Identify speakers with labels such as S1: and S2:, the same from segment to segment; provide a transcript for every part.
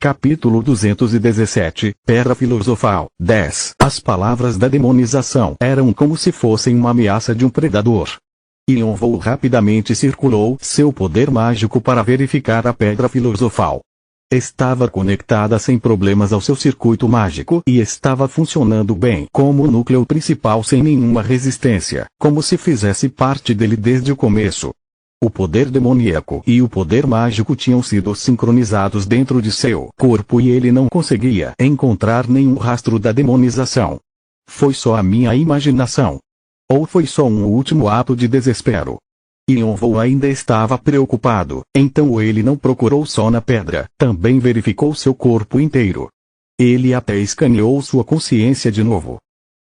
S1: Capítulo 217, Pedra Filosofal. 10. As palavras da demonização eram como se fossem uma ameaça de um predador. Yonvou rapidamente circulou seu poder mágico para verificar a Pedra Filosofal. Estava conectada sem problemas ao seu circuito mágico e estava funcionando bem como núcleo principal sem nenhuma resistência, como se fizesse parte dele desde o começo. O poder demoníaco e o poder mágico tinham sido sincronizados dentro de seu corpo e ele não conseguia encontrar nenhum rastro da demonização. Foi só a minha imaginação? Ou foi só um último ato de desespero? Yonvou ainda estava preocupado, então ele não procurou só na pedra, também verificou seu corpo inteiro. Ele até escaneou sua consciência de novo.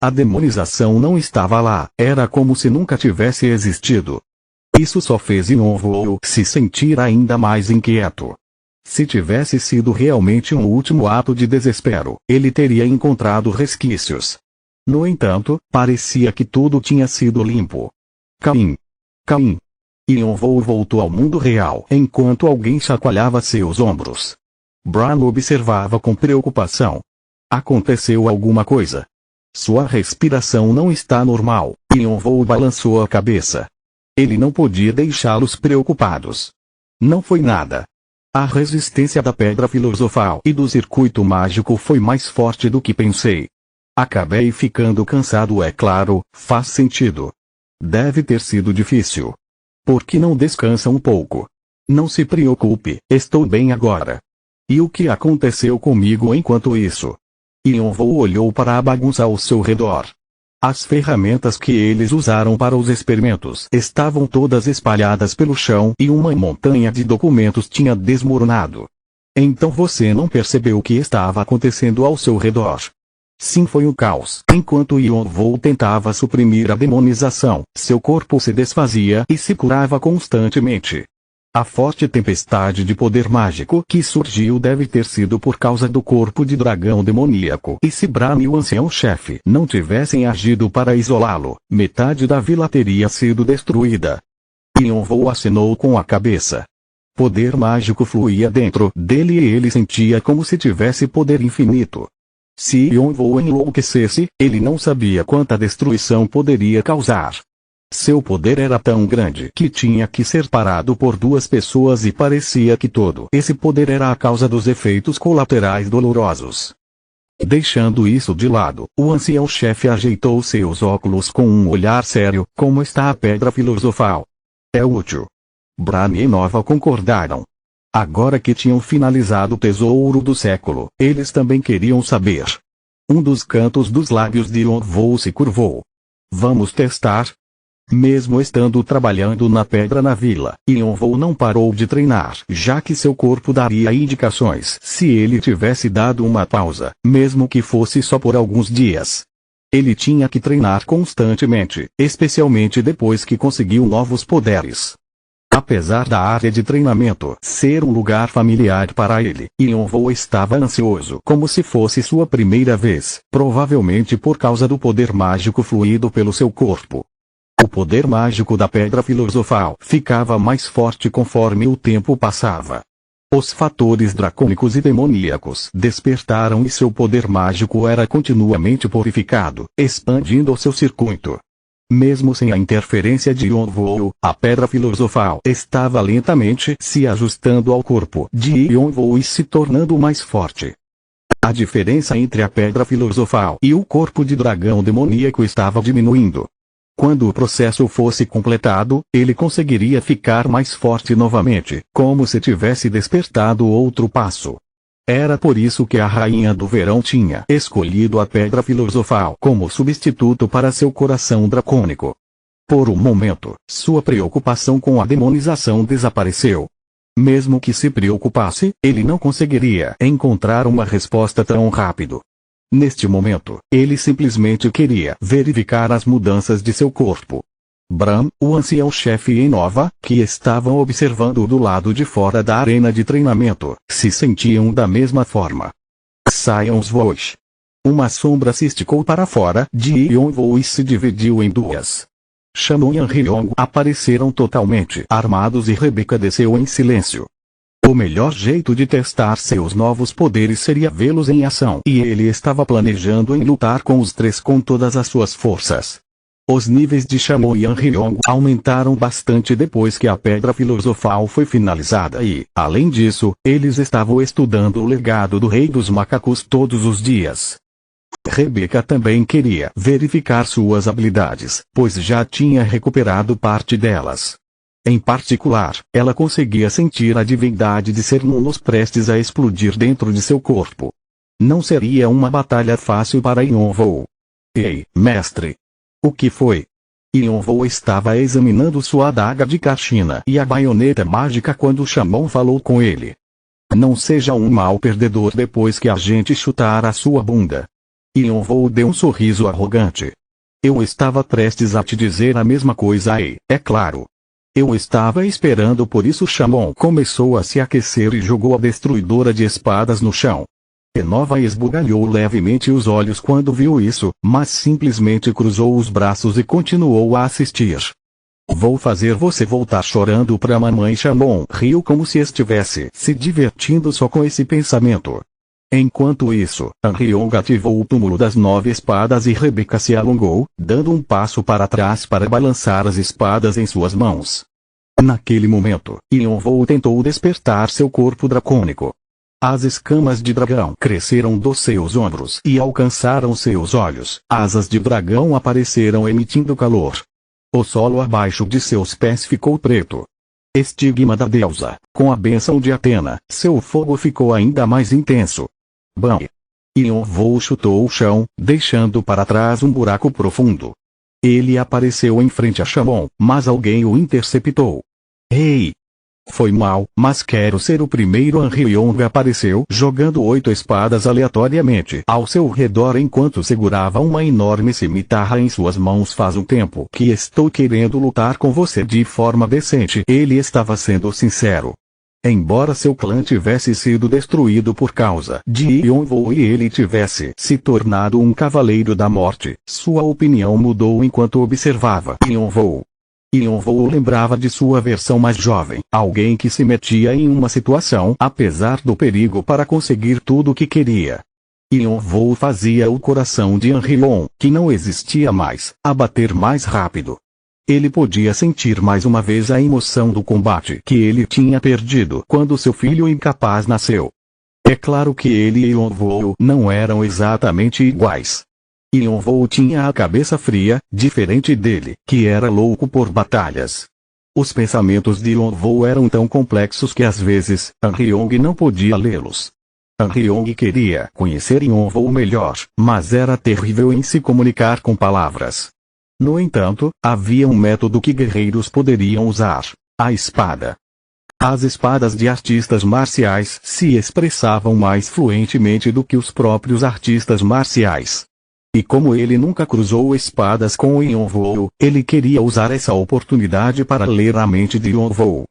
S1: A demonização não estava lá, era como se nunca tivesse existido. Isso só fez Yonvou se sentir ainda mais inquieto. Se tivesse sido realmente um último ato de desespero, ele teria encontrado resquícios. No entanto, parecia que tudo tinha sido limpo. Caim. Yonvou voltou ao mundo real enquanto alguém chacoalhava seus ombros. Bran observava com preocupação. Aconteceu alguma coisa. Sua respiração não está normal. Yonvou balançou a cabeça. Ele não podia deixá-los preocupados. Não foi nada. A resistência da Pedra Filosofal e do circuito mágico foi mais forte do que pensei. Acabei ficando cansado, é claro, faz sentido. Deve ter sido difícil. Por que não descansa um pouco? Não se preocupe, estou bem agora. E o que aconteceu comigo enquanto isso? Yonvou olhou para a bagunça ao seu redor. As ferramentas que eles usaram para os experimentos estavam todas espalhadas pelo chão e uma montanha de documentos tinha desmoronado. Então você não percebeu o que estava acontecendo ao seu redor? Sim, foi um caos. Enquanto Yonvou tentava suprimir a demonização, seu corpo se desfazia e se curava constantemente. A forte tempestade de poder mágico que surgiu deve ter sido por causa do corpo de dragão demoníaco. E se Bran e o ancião-chefe não tivessem agido para isolá-lo, metade da vila teria sido destruída. Yonvou acenou com a cabeça. Poder mágico fluía dentro dele e ele sentia como se tivesse poder infinito. Se Yonvou enlouquecesse, ele não sabia quanta destruição poderia causar. Seu poder era tão grande que tinha que ser parado por duas pessoas e parecia que todo esse poder era a causa dos efeitos colaterais dolorosos. Deixando isso de lado, o ancião-chefe ajeitou seus óculos com um olhar sério. Como está a Pedra Filosofal? É útil. Bran e Nova concordaram. Agora que tinham finalizado o tesouro do século, eles também queriam saber. Um dos cantos dos lábios de Yonvou se curvou. Vamos testar? Mesmo estando trabalhando na pedra na vila, Yonvou não parou de treinar, já que seu corpo daria indicações se ele tivesse dado uma pausa, mesmo que fosse só por alguns dias. Ele tinha que treinar constantemente, especialmente depois que conseguiu novos poderes. Apesar da área de treinamento ser um lugar familiar para ele, Yonvou estava ansioso como se fosse sua primeira vez, provavelmente por causa do poder mágico fluído pelo seu corpo. O poder mágico da Pedra Filosofal ficava mais forte conforme o tempo passava. Os fatores dracônicos e demoníacos despertaram e seu poder mágico era continuamente purificado, expandindo o seu circuito. Mesmo sem a interferência de Yonvou, a Pedra Filosofal estava lentamente se ajustando ao corpo de Yonvou e se tornando mais forte. A diferença entre a Pedra Filosofal e o corpo de dragão demoníaco estava diminuindo. Quando o processo fosse completado, ele conseguiria ficar mais forte novamente, como se tivesse despertado outro passo. Era por isso que a Rainha do Verão tinha escolhido a Pedra Filosofal como substituto para seu coração dracônico. Por um momento, sua preocupação com a demonização desapareceu. Mesmo que se preocupasse, ele não conseguiria encontrar uma resposta tão rápido. Neste momento, ele simplesmente queria verificar as mudanças de seu corpo. Bran, o ancião-chefe e Nova, que estavam observando do lado de fora da arena de treinamento, se sentiam da mesma forma. Saiam-os voos. Uma sombra se esticou para fora de Yonvou e se dividiu em duas. Shannon e Ryong apareceram totalmente armados e Rebecca desceu em silêncio. O melhor jeito de testar seus novos poderes seria vê-los em ação. E ele estava planejando em lutar com os três com todas as suas forças. Os níveis de Shamon e Anriong aumentaram bastante depois que a Pedra Filosofal foi finalizada e, além disso, eles estavam estudando o legado do Rei dos Macacos todos os dias. Rebecca também queria verificar suas habilidades, pois já tinha recuperado parte delas. Em particular, ela conseguia sentir a divindade de Cernunnos prestes a explodir dentro de seu corpo. Não seria uma batalha fácil para Yonvou. Ei, mestre! O que foi? Yonvou estava examinando sua adaga de Kashina e a baioneta mágica quando Shamon falou com ele. Não seja um mau perdedor depois que a gente chutar a sua bunda. Yonvou deu um sorriso arrogante. Eu estava prestes a te dizer a mesma coisa e, é claro. Eu estava esperando por isso. Shamon começou a se aquecer e jogou a destruidora de espadas no chão. Renova esbugalhou levemente os olhos quando viu isso, mas simplesmente cruzou os braços e continuou a assistir. Vou fazer você voltar chorando pra mamãe. Shamon riu como se estivesse se divertindo só com esse pensamento. Enquanto isso, Anriong ativou o túmulo das 9 espadas e Rebecca se alongou, dando um passo para trás para balançar as espadas em suas mãos. Naquele momento, Yonvou tentou despertar seu corpo dracônico. As escamas de dragão cresceram dos seus ombros e alcançaram seus olhos. Asas de dragão apareceram emitindo calor. O solo abaixo de seus pés ficou preto. Estigma da deusa, com a bênção de Atena, seu fogo ficou ainda mais intenso. Bam! Yonvou chutou o chão, deixando para trás um buraco profundo. Ele apareceu em frente a Shamon, mas alguém o interceptou. Ei! Foi mal, mas quero ser o primeiro. Anriong apareceu jogando 8 espadas aleatoriamente ao seu redor enquanto segurava uma enorme cimitarra em suas mãos. Faz um tempo que estou querendo lutar com você de forma decente. Ele estava sendo sincero. Embora seu clã tivesse sido destruído por causa de Yonvou e ele tivesse se tornado um cavaleiro da morte, sua opinião mudou enquanto observava Yonvou. Yonvou lembrava de sua versão mais jovem, alguém que se metia em uma situação apesar do perigo para conseguir tudo o que queria. Yonvou fazia o coração de Anriong, que não existia mais, a bater mais rápido. Ele podia sentir mais uma vez a emoção do combate que ele tinha perdido quando seu filho incapaz nasceu. É claro que ele e Yonvou não eram exatamente iguais. Yonvou tinha a cabeça fria, diferente dele, que era louco por batalhas. Os pensamentos de Yonvou eram tão complexos que às vezes, Anriong não podia lê-los. Anriong queria conhecer Yonvou melhor, mas era terrível em se comunicar com palavras. No entanto, havia um método que guerreiros poderiam usar: a espada. As espadas de artistas marciais se expressavam mais fluentemente do que os próprios artistas marciais. E como ele nunca cruzou espadas com Yonvou, ele queria usar essa oportunidade para ler a mente de Yonvou.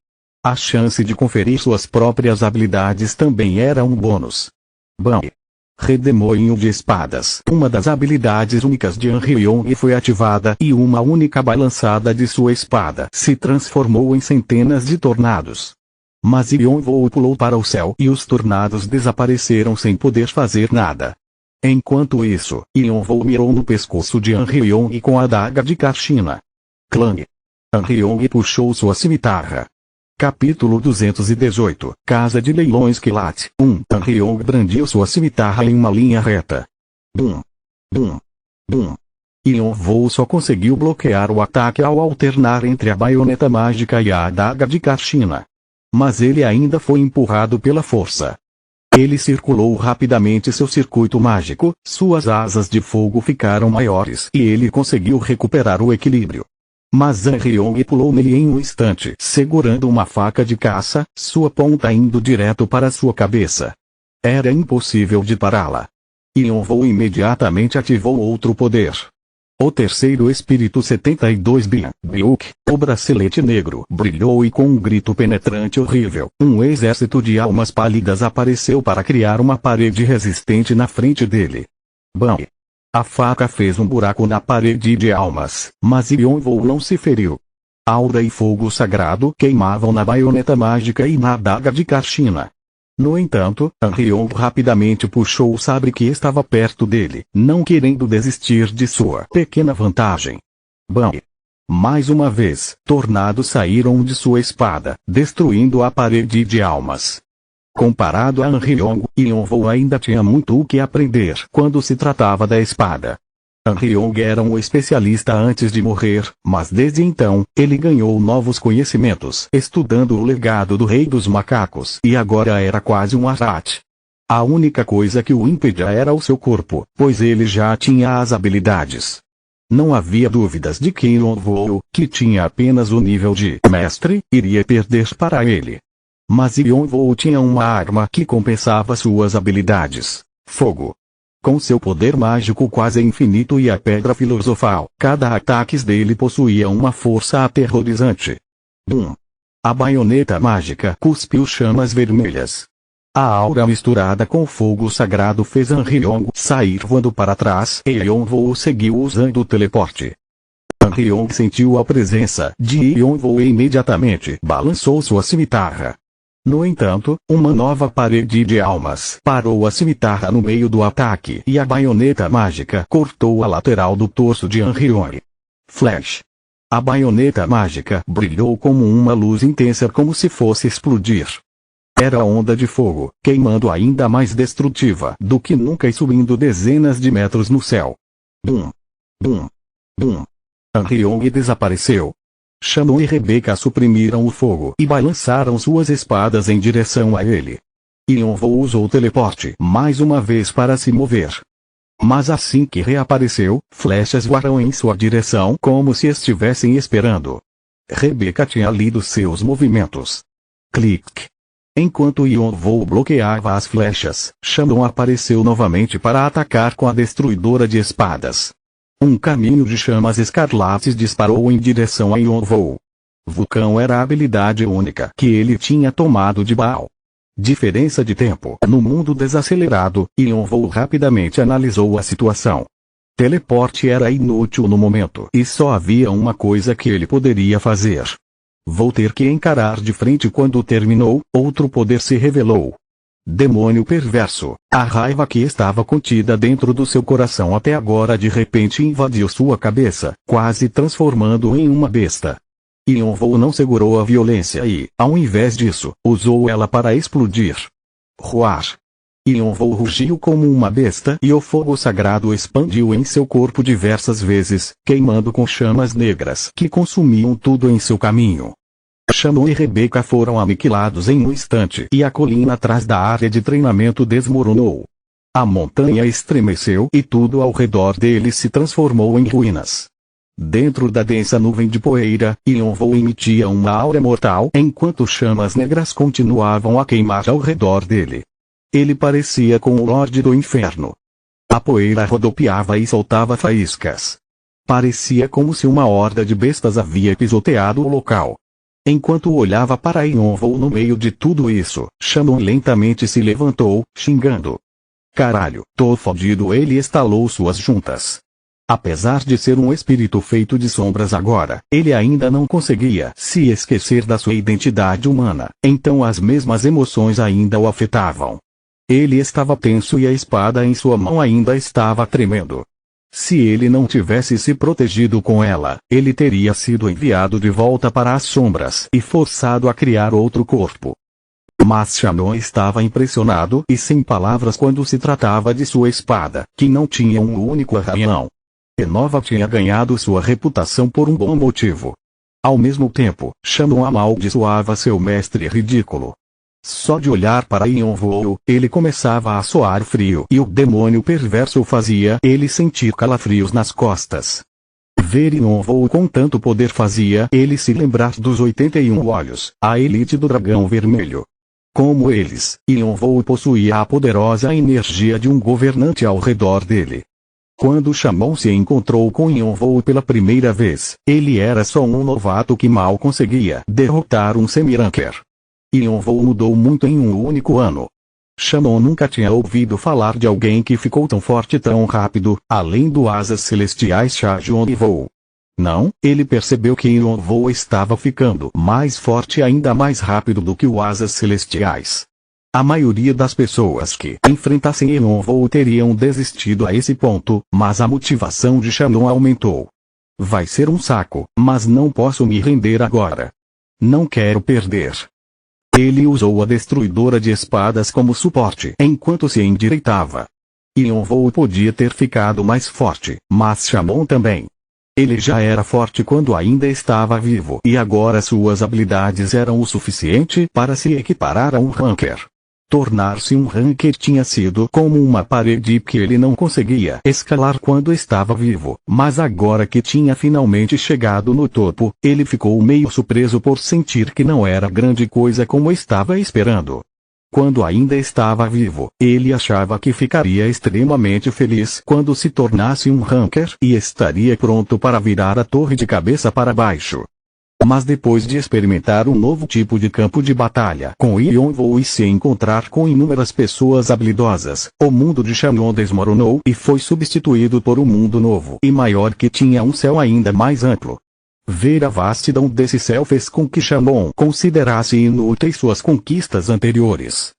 S1: A chance de conferir suas próprias habilidades também era um bônus. Bam! Redemoinho de espadas. Uma das habilidades únicas de Anriong foi ativada e uma única balançada de sua espada se transformou em centenas de tornados. Mas Yonvou pulou para o céu e os tornados desapareceram sem poder fazer nada. Enquanto isso, Yonvou mirou no pescoço de Anriong com a adaga de Kashina. Clang! Anriong puxou sua cimitarra. Capítulo 218, Casa de Leilões Quilat. Anriong brandiu sua cimitarra em uma linha reta. Bum! Bum! Bum! Yonvou só conseguiu bloquear o ataque ao alternar entre a baioneta mágica e a adaga de Kashina. Mas ele ainda foi empurrado pela força. Ele circulou rapidamente seu circuito mágico, suas asas de fogo ficaram maiores e ele conseguiu recuperar o equilíbrio. Mas Anriong pulou nele em um instante, segurando uma faca de caça, sua ponta indo direto para sua cabeça. Era impossível de pará-la. Yonvou imediatamente ativou outro poder. O terceiro espírito 72 Biuk, o bracelete negro, brilhou e com um grito penetrante horrível, um exército de almas pálidas apareceu para criar uma parede resistente na frente dele. Bam! A faca fez um buraco na parede de almas, mas Yonvou não se feriu. Aura e fogo sagrado queimavam na baioneta mágica e na adaga de Karshina. No entanto, Anrion rapidamente puxou o sabre que estava perto dele, não querendo desistir de sua pequena vantagem. Bam! Mais uma vez, tornados saíram de sua espada, destruindo a parede de almas. Comparado a Anrion, Yonvou ainda tinha muito o que aprender quando se tratava da espada. Anrion era um especialista antes de morrer, mas desde então, ele ganhou novos conhecimentos estudando o legado do Rei dos Macacos e agora era quase um Arat. A única coisa que o impedia era o seu corpo, pois ele já tinha as habilidades. Não havia dúvidas de que Yonvou, que tinha apenas o nível de mestre, iria perder para ele. Mas Yonvou tinha uma arma que compensava suas habilidades: fogo. Com seu poder mágico quase infinito e a pedra filosofal, cada ataque dele possuía uma força aterrorizante. Bum! A baioneta mágica cuspiu chamas vermelhas. A aura misturada com o fogo sagrado fez Anrion sair voando para trás e Yonvou seguiu usando o teleporte. Anrion sentiu a presença de Yonvou e imediatamente balançou sua cimitarra. No entanto, uma nova parede de almas parou a cimitarra no meio do ataque e a baioneta mágica cortou a lateral do torso de Anrion. Flash! A baioneta mágica brilhou como uma luz intensa como se fosse explodir. Era onda de fogo, queimando ainda mais destrutiva do que nunca e subindo dezenas de metros no céu. Bum! Bum! Bum! Anrion desapareceu. Shannon e Rebecca suprimiram o fogo e balançaram suas espadas em direção a ele. Yonvou usou o teleporte mais uma vez para se mover. Mas assim que reapareceu, flechas voaram em sua direção como se estivessem esperando. Rebecca tinha lido seus movimentos. Clique. Enquanto Yonvou bloqueava as flechas, Shannon apareceu novamente para atacar com a destruidora de espadas. Um caminho de chamas escarlates disparou em direção a Yonvou. Vulcão era a habilidade única que ele tinha tomado de Baal. Diferença de tempo. No mundo desacelerado, Yonvou rapidamente analisou a situação. Teleporte era inútil no momento e só havia uma coisa que ele poderia fazer. Vou ter que encarar de frente. Quando terminou, outro poder se revelou. Demônio perverso. A raiva que estava contida dentro do seu coração até agora de repente invadiu sua cabeça, quase transformando-o em uma besta. Yonvou não segurou a violência e, ao invés disso, usou ela para explodir. Roar. Yonvou rugiu como uma besta e o fogo sagrado expandiu em seu corpo diversas vezes, queimando com chamas negras que consumiam tudo em seu caminho. Shannon e Rebecca foram aniquilados em um instante e a colina atrás da área de treinamento desmoronou. A montanha estremeceu e tudo ao redor deles se transformou em ruínas. Dentro da densa nuvem de poeira, Yonvou emitia uma aura mortal enquanto chamas negras continuavam a queimar ao redor dele. Ele parecia com o Lorde do Inferno. A poeira rodopiava e soltava faíscas. Parecia como se uma horda de bestas havia pisoteado o local. Enquanto olhava para Yonvou no meio de tudo isso, Shannon lentamente se levantou, xingando. Caralho, tô fodido. Ele estalou suas juntas. Apesar de ser um espírito feito de sombras agora, ele ainda não conseguia se esquecer da sua identidade humana, então as mesmas emoções ainda o afetavam. Ele estava tenso e a espada em sua mão ainda estava tremendo. Se ele não tivesse se protegido com ela, ele teria sido enviado de volta para as sombras e forçado a criar outro corpo. Mas Shannon estava impressionado e sem palavras quando se tratava de sua espada, que não tinha um único arranhão. Renova tinha ganhado sua reputação por um bom motivo. Ao mesmo tempo, Shannon amaldiçoava seu mestre ridículo. Só de olhar para Yonvou, ele começava a soar frio e o demônio perverso fazia ele sentir calafrios nas costas. Ver Yonvou com tanto poder fazia ele se lembrar dos 81 olhos, a elite do dragão vermelho. Como eles, Yonvou possuía a poderosa energia de um governante ao redor dele. Quando Shannon se encontrou com Yonvou pela primeira vez, ele era só um novato que mal conseguia derrotar um semiranker. Yonvou mudou muito em um único ano. Shannon nunca tinha ouvido falar de alguém que ficou tão forte tão rápido, além do Asas Celestiais Shajon e Vou. Não, ele percebeu que Yonvou estava ficando mais forte e ainda mais rápido do que os asas celestiais. A maioria das pessoas que enfrentassem Yonvou teriam desistido a esse ponto, mas a motivação de Shannon aumentou. Vai ser um saco, mas não posso me render agora. Não quero perder. Ele usou a destruidora de espadas como suporte enquanto se endireitava. Yonvou podia ter ficado mais forte, mas Shannon também. Ele já era forte quando ainda estava vivo e agora suas habilidades eram o suficiente para se equiparar a um ranker. Tornar-se um ranker tinha sido como uma parede que ele não conseguia escalar quando estava vivo, mas agora que tinha finalmente chegado no topo, ele ficou meio surpreso por sentir que não era grande coisa como estava esperando. Quando ainda estava vivo, ele achava que ficaria extremamente feliz quando se tornasse um ranker e estaria pronto para virar a torre de cabeça para baixo. Mas depois de experimentar um novo tipo de campo de batalha com Yonvou e se encontrar com inúmeras pessoas habilidosas, o mundo de Shannon desmoronou e foi substituído por um mundo novo e maior que tinha um céu ainda mais amplo. Ver a vastidão desse céu fez com que Shannon considerasse inúteis suas conquistas anteriores.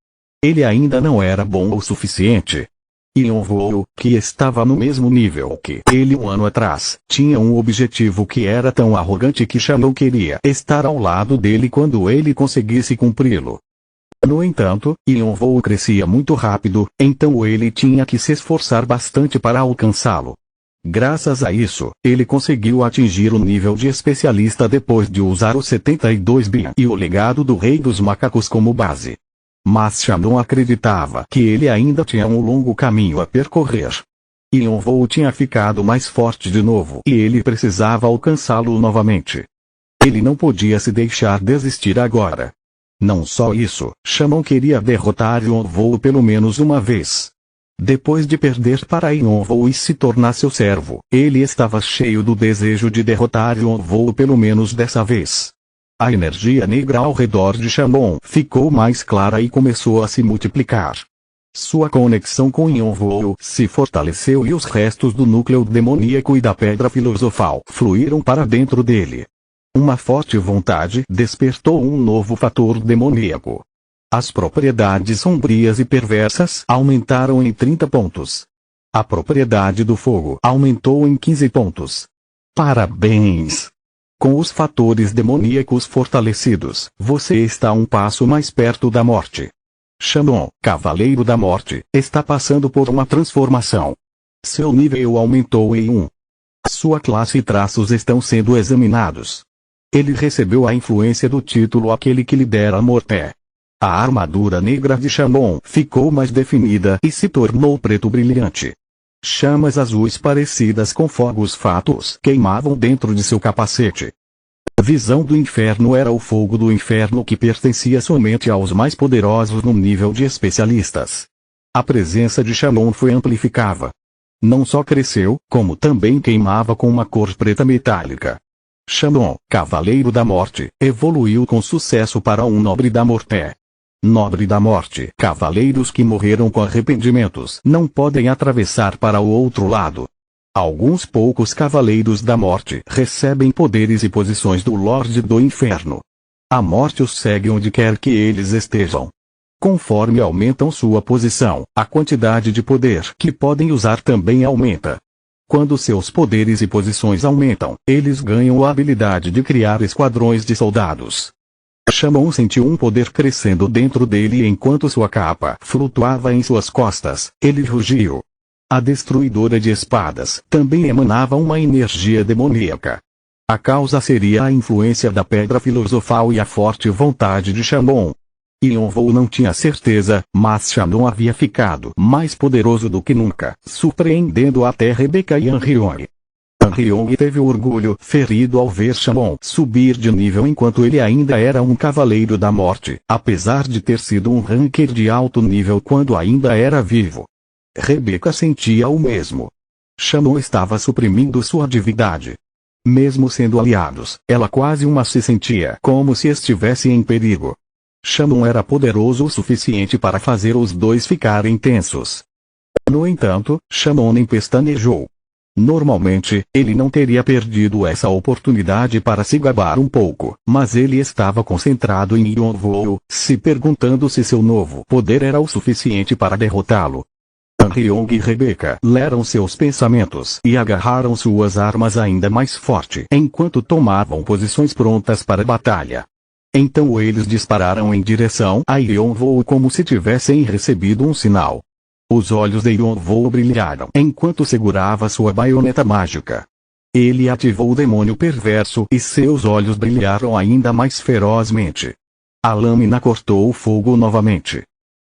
S1: Ele ainda não era bom o suficiente. Yonvou, que estava no mesmo nível que ele um ano atrás, tinha um objetivo que era tão arrogante que Shannon queria estar ao lado dele quando ele conseguisse cumpri-lo. No entanto, Yonvou crescia muito rápido, então ele tinha que se esforçar bastante para alcançá-lo. Graças a isso, ele conseguiu atingir o nível de especialista depois de usar o 72 Bin e o legado do Rei dos Macacos como base. Mas Shannon acreditava que ele ainda tinha um longo caminho a percorrer. Yonvou tinha ficado mais forte de novo e ele precisava alcançá-lo novamente. Ele não podia se deixar desistir agora. Não só isso, Shannon queria derrotar Yonvou pelo menos uma vez. Depois de perder para Yonvou e se tornar seu servo, ele estava cheio do desejo de derrotar Yonvou pelo menos dessa vez. A energia negra ao redor de Shannon ficou mais clara e começou a se multiplicar. Sua conexão com Yonvou se fortaleceu e os restos do núcleo demoníaco e da pedra filosofal fluíram para dentro dele. Uma forte vontade despertou um novo fator demoníaco. As propriedades sombrias e perversas aumentaram em 30 pontos. A propriedade do fogo aumentou em 15 pontos. Parabéns! Com os fatores demoníacos fortalecidos, você está um passo mais perto da morte. Shannon, Cavaleiro da Morte, está passando por uma transformação. Seu nível aumentou em 1. Sua classe e traços estão sendo examinados. Ele recebeu a influência do título Aquele que lidera a Morte. A armadura negra de Shannon ficou mais definida e se tornou preto brilhante. Chamas azuis parecidas com fogos fatos queimavam dentro de seu capacete. A visão do inferno era o fogo do inferno que pertencia somente aos mais poderosos no nível de especialistas. A presença de Shannon foi amplificada. Não só cresceu, como também queimava com uma cor preta metálica. Shannon, Cavaleiro da Morte, evoluiu com sucesso para um Nobre da Morte. Nobre da Morte, cavaleiros que morreram com arrependimentos não podem atravessar para o outro lado. Alguns poucos Cavaleiros da Morte recebem poderes e posições do Lorde do Inferno. A morte os segue onde quer que eles estejam. Conforme aumentam sua posição, a quantidade de poder que podem usar também aumenta. Quando seus poderes e posições aumentam, eles ganham a habilidade de criar esquadrões de soldados. Shannon sentiu um poder crescendo dentro dele enquanto sua capa flutuava em suas costas. Ele rugiu. A destruidora de espadas também emanava uma energia demoníaca. A causa seria a influência da pedra filosofal e a forte vontade de Shannon. Yonvou não tinha certeza, mas Shannon havia ficado mais poderoso do que nunca, surpreendendo até Rebecca e Anrione. Anrione teve orgulho ferido ao ver Shannon subir de nível enquanto ele ainda era um Cavaleiro da Morte, apesar de ter sido um ranker de alto nível quando ainda era vivo. Rebecca sentia o mesmo. Shannon estava suprimindo sua divindade. Mesmo sendo aliados, ela quase se sentia como se estivesse em perigo. Shannon era poderoso o suficiente para fazer os dois ficarem tensos. No entanto, Shannon nem pestanejou. Normalmente, ele não teria perdido essa oportunidade para se gabar um pouco, mas ele estava concentrado em Yonvoo, se perguntando se seu novo poder era o suficiente para derrotá-lo. Ryong e Rebecca leram seus pensamentos e agarraram suas armas ainda mais forte enquanto tomavam posições prontas para a batalha. Então eles dispararam em direção a Yonvoo como se tivessem recebido um sinal. Os olhos de Yonvoo brilharam enquanto segurava sua baioneta mágica. Ele ativou o demônio perverso e seus olhos brilharam ainda mais ferozmente. A lâmina cortou o fogo novamente.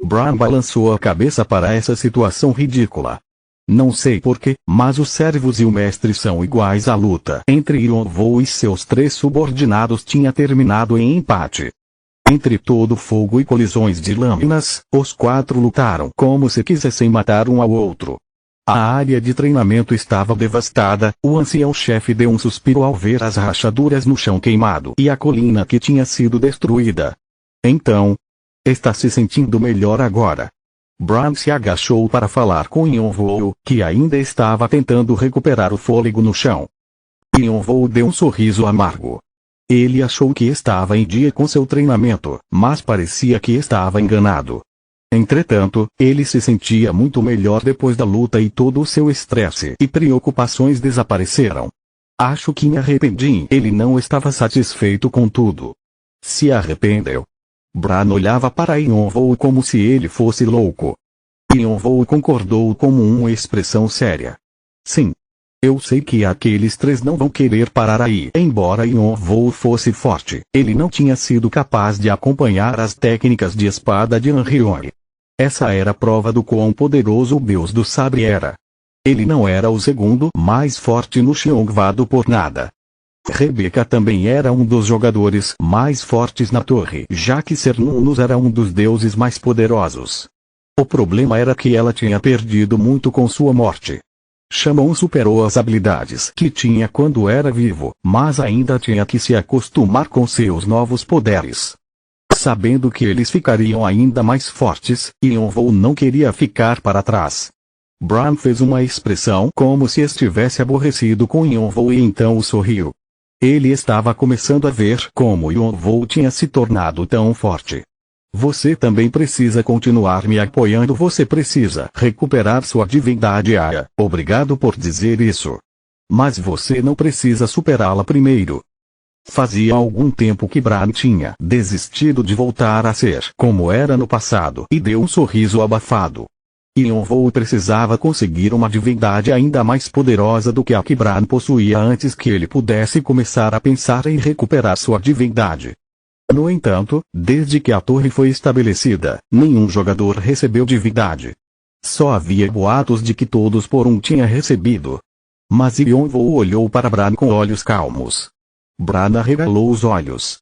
S1: Bran balançou a cabeça para essa situação ridícula. Não sei porquê, mas os servos e o mestre são iguais. A luta entre Yonvoo e seus 3 subordinados tinha terminado em empate. Entre todo fogo e colisões de lâminas, os 4 lutaram como se quisessem matar um ao outro. A área de treinamento estava devastada, o ancião-chefe deu um suspiro ao ver as rachaduras no chão queimado e a colina que tinha sido destruída. Então, está se sentindo melhor agora. Bran se agachou para falar com Yonvoo, que ainda estava tentando recuperar o fôlego no chão. Yonvoo deu um sorriso amargo. Ele achou que estava em dia com seu treinamento, mas parecia que estava enganado. Entretanto, ele se sentia muito melhor depois da luta e todo o seu estresse e preocupações desapareceram. Acho que me arrependi. Ele não estava satisfeito com tudo. Se arrependeu. Bran olhava para Yonvoo como se ele fosse louco. Yonvoo concordou com uma expressão séria. Sim. Eu sei que aqueles 3 não vão querer parar aí. Embora Yonvoo fosse forte, ele não tinha sido capaz de acompanhar as técnicas de espada de Anriori. Essa era a prova do quão poderoso o Deus do Sabre era. Ele não era o segundo mais forte no Xiongvado por nada. Rebecca também era um dos jogadores mais fortes na torre, já que Cernunnos era um dos deuses mais poderosos. O problema era que ela tinha perdido muito com sua morte. Shamon superou as habilidades que tinha quando era vivo, mas ainda tinha que se acostumar com seus novos poderes. Sabendo que eles ficariam ainda mais fortes, Yonvoo não queria ficar para trás. Bran fez uma expressão como se estivesse aborrecido com Yonvoo e então sorriu. Ele estava começando a ver como Yonvoo tinha se tornado tão forte. Você também precisa continuar me apoiando. Você precisa recuperar sua divindade Aya. Obrigado por dizer isso. Mas você não precisa superá-la primeiro. Fazia algum tempo que Bran tinha desistido de voltar a ser como era no passado e deu um sorriso abafado. Yonvoo precisava conseguir uma divindade ainda mais poderosa do que a que Bran possuía antes que ele pudesse começar a pensar em recuperar sua divindade. No entanto, desde que a torre foi estabelecida, nenhum jogador recebeu divindade. Só havia boatos de que todos por um tinha recebido. Mas Yonvoo olhou para Bran com olhos calmos. Bran arregalou os olhos.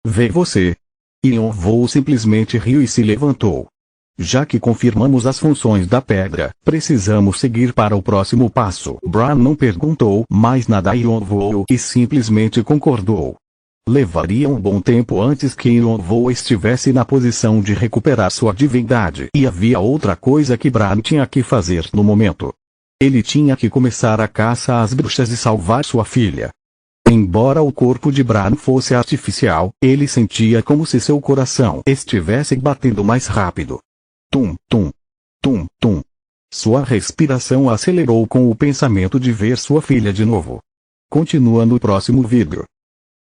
S1: Vê você. Yonvoo simplesmente riu e se levantou. Já que confirmamos as funções da pedra, precisamos seguir para o próximo passo. Bran não perguntou mais nada a Yonvoo e simplesmente concordou. Levaria um bom tempo antes que Yonvoo estivesse na posição de recuperar sua divindade. E havia outra coisa que Bran tinha que fazer no momento. Ele tinha que começar a caça às bruxas e salvar sua filha. Embora o corpo de Bran fosse artificial, ele sentia como se seu coração estivesse batendo mais rápido. Tum, tum. Tum, tum. Sua respiração acelerou com o pensamento de ver sua filha de novo. Continua no próximo vídeo.